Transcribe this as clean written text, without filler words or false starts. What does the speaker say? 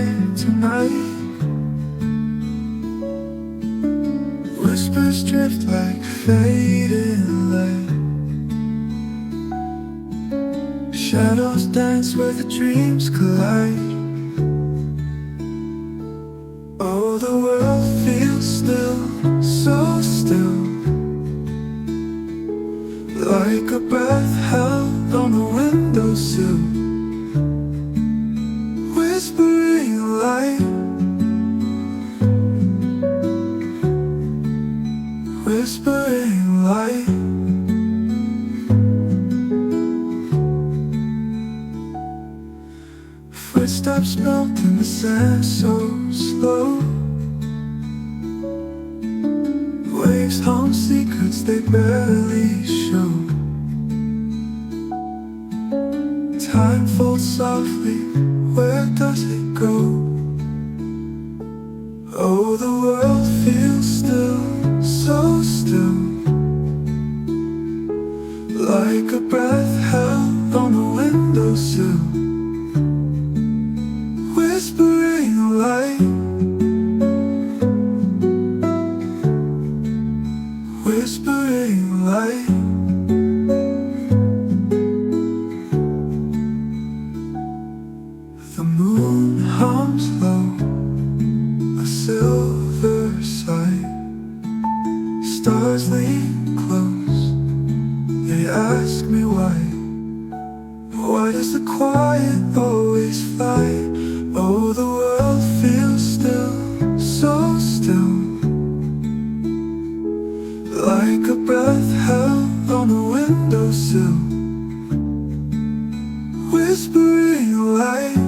quiet tonight. Whispers drift like fading light. Shadows dance where the dreams collide. Oh, the world feels still, so still, like a breath held on a windowsill. Whispering light, whispering light. Footsteps melt in the sand so slow. Waves hum secrets they barely show. Time folds softly, where does it go? Oh, the world feels still, so still, like a breath held on a windowsill. Whispering light, whispering light. The moon hums low, a silver sight. Stars lean close, they ask me why. Why does the quiet always fly? Oh, the world feels still, so still, like a breath held on a windowsill. Whispering light,